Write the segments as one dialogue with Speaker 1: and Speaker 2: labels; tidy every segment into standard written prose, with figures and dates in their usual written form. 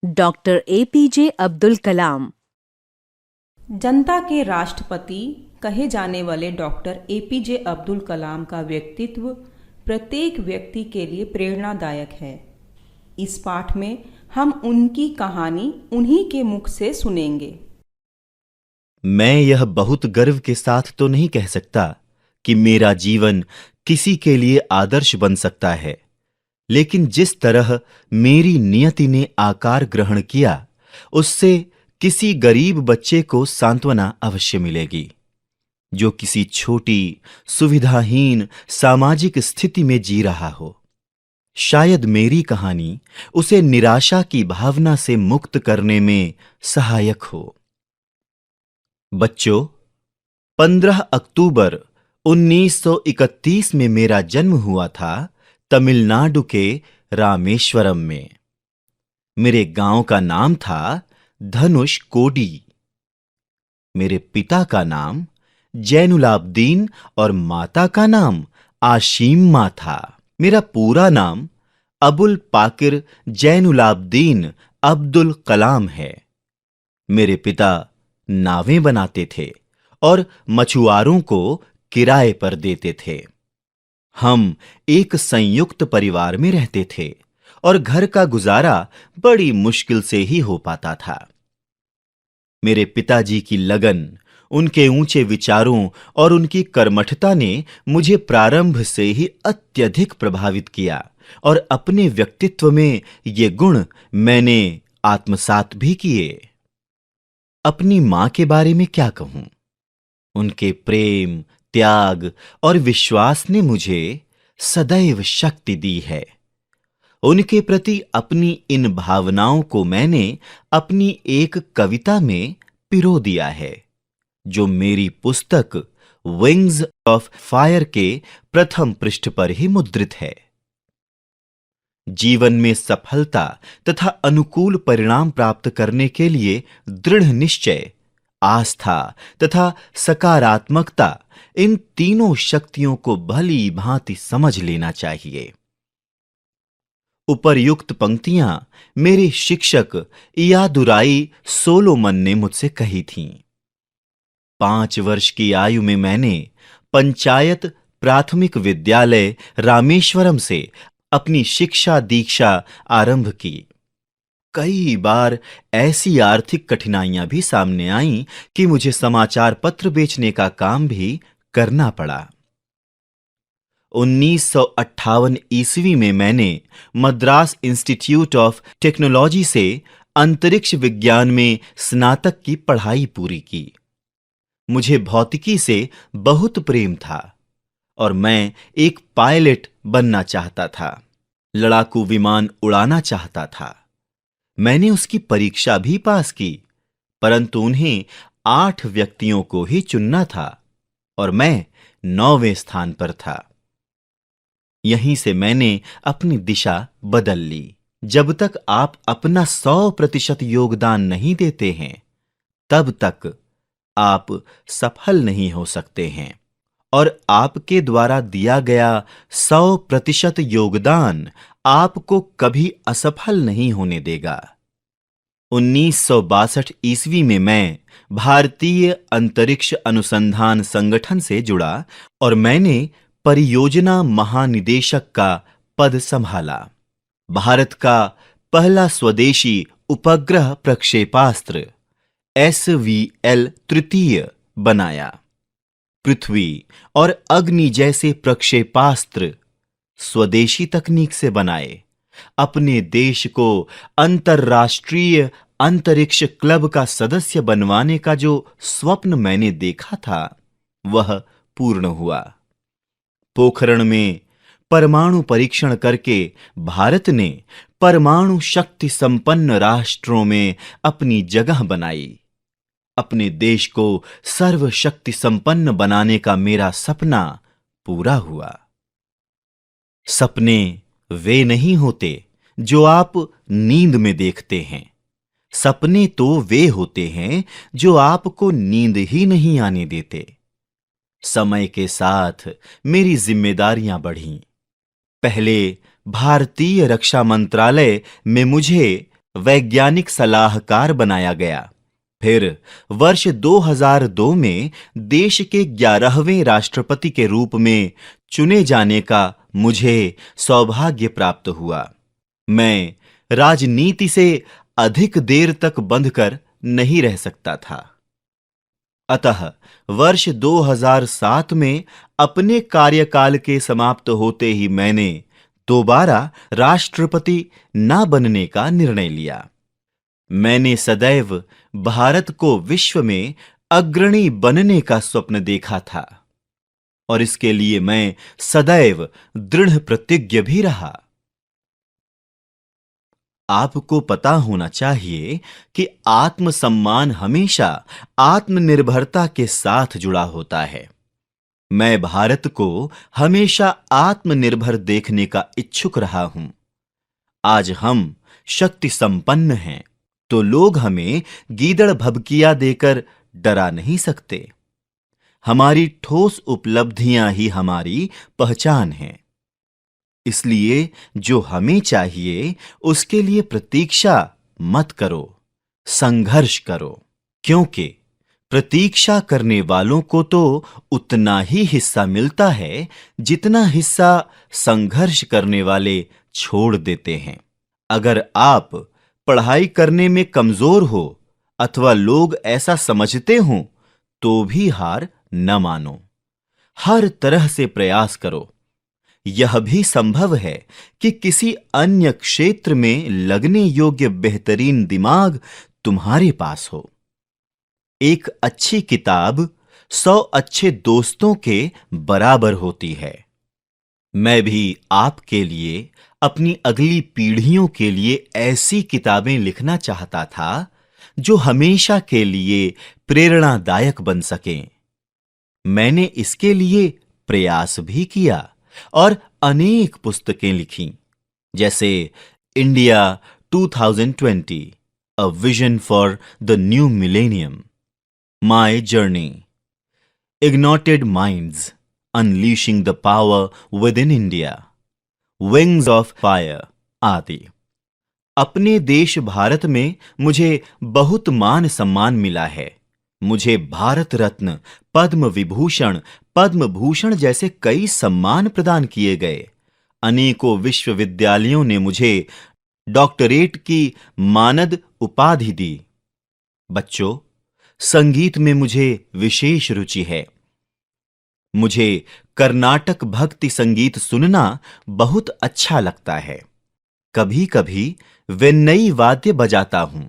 Speaker 1: Doctor APJ Abdul Kalam.
Speaker 2: जनता के राष्ट्रपति कहे जाने वाले डॉक्टर एपीजे अब्दुल कलाम का व्यक्तित्व प्रत्येक व्यक्ति के लिए प्रेरणादायक है। इस पाठ में हम उनकी कहानी उन्हीं के मुख से सुनेंगे।
Speaker 3: मैं यह बहुत गर्व के साथ तो नहीं कह सकता कि मेरा जीवन किसी के लिए आदर्श बन सकता है, लेकिन जिस तरह मेरी नियति ने आकार ग्रहण किया, उससे किसी गरीब बच्चे को सांत्वना अवश्य मिलेगी, जो किसी छोटी सुविधाहीन सामाजिक स्थिति में जी रहा हो। शायद मेरी कहानी उसे निराशा की भावना से मुक्त करने में सहायक हो। बच्चों, 15 अक्टूबर 1931 में मेरा जन्म हुआ था तमिलनाडु के रामेश्वरम में। मेरे गांव का नाम था धनुष कोडी। मेरे पिता का नाम जैनुलाब्दीन और माता का नाम आशीम्मा था। मेरा पूरा नाम अबुल पाकिर जैनुलाब्दीन अब्दुल कलाम है। मेरे पिता नावें बनाते थे और मछुआरों को किराए पर देते थे। हम एक संयुक्त परिवार में रहते थे और घर का गुजारा बड़ी मुश्किल से ही हो पाता था। मेरे पिताजी की लगन, उनके ऊंचे विचारों और उनकी कर्मठता ने मुझे प्रारंभ से ही अत्यधिक प्रभावित किया और अपने व्यक्तित्व में ये गुण मैंने आत्मसात भी किए। अपनी मां के बारे में क्या कहूं? उनके प्रेम, त्याग और विश्वास ने मुझे सदैव शक्ति दी है। उनके प्रति अपनी इन भावनाओं को मैंने अपनी एक कविता में पिरो दिया है, जो मेरी पुस्तक विंग्स ऑफ फायर के प्रथम पृष्ठ पर ही मुद्रित है। जीवन में सफलता तथा अनुकूल परिणाम प्राप्त करने के लिए दृढ़ निश्चय, आस्था तथा सकारात्मकता, इन तीनों शक्तियों को भली भांति समझ लेना चाहिए। उपर्युक्त पंक्तियां मेरे शिक्षक इयादुराई सोलोमन ने मुझसे कही थीं। 5 वर्ष की आयु में मैंने पंचायत प्राथमिक विद्यालय रामेश्वरम से अपनी शिक्षा दीक्षा आरंभ की। कई बार ऐसी आर्थिक कठिनाइयां भी सामने आईं कि मुझे समाचार पत्र बेचने का काम भी करना पड़ा। 1958 ईस्वी में मैंने मद्रास इंस्टीट्यूट ऑफ टेक्नोलॉजी से अंतरिक्ष विज्ञान में स्नातक की पढ़ाई पूरी की। मुझे भौतिकी से बहुत प्रेम था और मैं एक पायलट बनना चाहता था। लड़ाकू विमान उड़ाना चाहता था। मैंने उसकी परीक्षा भी पास की, परंतु उन्हें 8 व्यक्तियों को ही चुनना था और मैं 9वें स्थान पर था। यहीं से मैंने अपनी दिशा बदल ली। जब तक आप अपना 100% योगदान नहीं देते हैं, तब तक आप सफल नहीं हो सकते हैं, और आपके द्वारा दिया गया 100% योगदान आपको कभी असफल नहीं होने देगा। 1962 ईस्वी में मैं भारतीय अंतरिक्ष अनुसंधान संगठन से जुड़ा और मैंने परियोजना महानिदेशक का पद संभाला। भारत का पहला स्वदेशी उपग्रह प्रक्षेपास्त्र SVL तृतीय बनाया। पृथ्वी और अग्नि जैसे प्रक्षेपास्त्र स्वदेशी तकनीक से बनाए। अपने देश को अंतर्राष्ट्रीय अंतरिक्ष क्लब का सदस्य बनवाने का जो स्वप्न मैंने देखा था, वह पूर्ण हुआ। पोखरण में परमाणु परीक्षण करके भारत ने परमाणु शक्ति संपन्न राष्ट्रों में अपनी जगह बनाई। अपने देश को सर्वशक्ति संपन्न बनाने का मेरा सपना पूरा हुआ। सपने वे नहीं होते जो आप नींद में देखते हैं। सपने तो वे होते हैं जो आपको नींद ही नहीं आने देते। समय के साथ मेरी जिम्मेदारियां बढ़ीं। पहले भारतीय रक्षा मंत्रालय में मुझे वैज्ञानिक सलाहकार बनाया गया। फिर वर्ष 2002 में देश के 11वें राष्ट्रपति के रूप में चुने जाने का मुझे सौभाग्य प्राप्त हुआ। मैं राजनीति से अधिक देर तक बंधकर नहीं रह सकता था। अतः वर्ष 2007 में अपने कार्यकाल के समाप्त होते ही मैंने दोबारा राष्ट्रपति न बनने का निर्णय लिया। मैंने सदैव भारत को विश्व में अग्रणी बनने का स्वप्न देखा था और इसके लिए मैं सदैव दृढ़ प्रतिज्ञ भी रहा। आपको पता होना चाहिए कि आत्मसम्मान हमेशा आत्मनिर्भरता के साथ जुड़ा होता है। मैं भारत को हमेशा आत्मनिर्भर देखने का इच्छुक रहा हूं। आज हम शक्ति संपन्न हैं तो लोग हमें गीदड़ भभकिया देकर डरा नहीं सकते। हमारी ठोस उपलब्धियां ही हमारी पहचान है। इसलिए जो हमें चाहिए उसके लिए प्रतीक्षा मत करो, संघर्ष करो, क्योंकि प्रतीक्षा करने वालों को तो उतना ही हिस्सा मिलता है जितना हिस्सा संघर्ष करने वाले छोड़ देते हैं। अगर आप पढ़ाई करने में कमजोर हो अथवा लोग ऐसा समझते हो तो भी हार न मानो। हर तरह से प्रयास करो। यह भी संभव है कि किसी अन्य क्षेत्र में लगने योग्य बेहतरीन दिमाग तुम्हारे पास हो। एक अच्छी किताब 100 अच्छे दोस्तों के बराबर होती है। मैं भी आपके लिए, अपनी अगली पीढ़ियों के लिए ऐसी किताबें लिखना चाहता था जो हमेशा के लिए प्रेरणादायक बन सकें। मैंने इसके लिए प्रयास भी किया और अनेक पुस्तकें लिखीं, जैसे India 2020, a vision for the new millennium, my journey, ignited minds, unleashing the power with in India, wings of fire आदि। अपने देश भारत में मुझे बहुत मान सम्मान मिला है। मुझे भारत रत्न, पद्म विभूषण, पद्म भूषण जैसे कई सम्मान प्रदान किए गए। अनेकों विश्वविद्यालयों ने मुझे डॉक्टरेट की मानद उपाधि दी। बच्चों, संगीत में मुझे विशेष रुचि है। मुझे कर्नाटक भक्ति संगीत सुनना बहुत अच्छा लगता है। कभी कभी वेन्नई वाद्य बजाता हूं।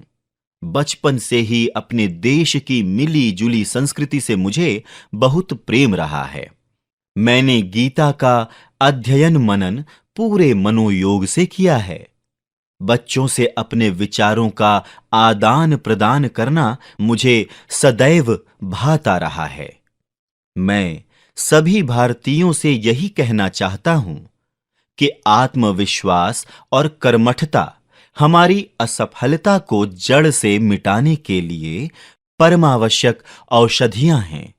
Speaker 3: बचपन से ही अपने देश की मिली जुली संस्कृति से मुझे बहुत प्रेम रहा है। मैंने गीता का अध्ययन मनन पूरे मनोयोग से किया है। बच्चों से अपने विचारों का आदान प्रदान करना मुझे सदैव भाता रहा है। मैं सभी भारतीयों से यही कहना चाहता हूं कि आत्मविश्वास और कर्मठता हमारी असफलता को जड़ से मिटाने के लिए परमावश्यक औषधियां हैं।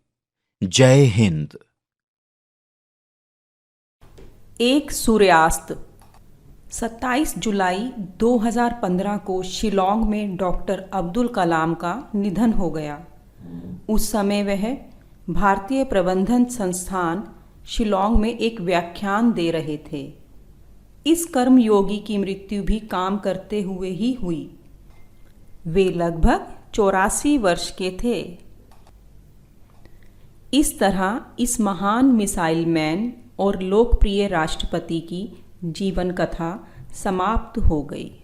Speaker 3: जय हिंद।
Speaker 2: एक सूर्यास्त। 27 जुलाई 2015 को शिलोंग में डॉक्टर अब्दुल कलाम का निधन हो गया। उस समय वह भारतीय प्रबंधन संस्थान शिलोंग में एक व्याख्यान दे रहे थे। इस कर्मयोगी की मृत्यु भी काम करते हुए ही हुई। वे लगभग 84 वर्ष के थे। इस तरह इस महान मिसाइल मैन और लोकप्रिय राष्ट्रपति की जीवन कथा समाप्त हो गई।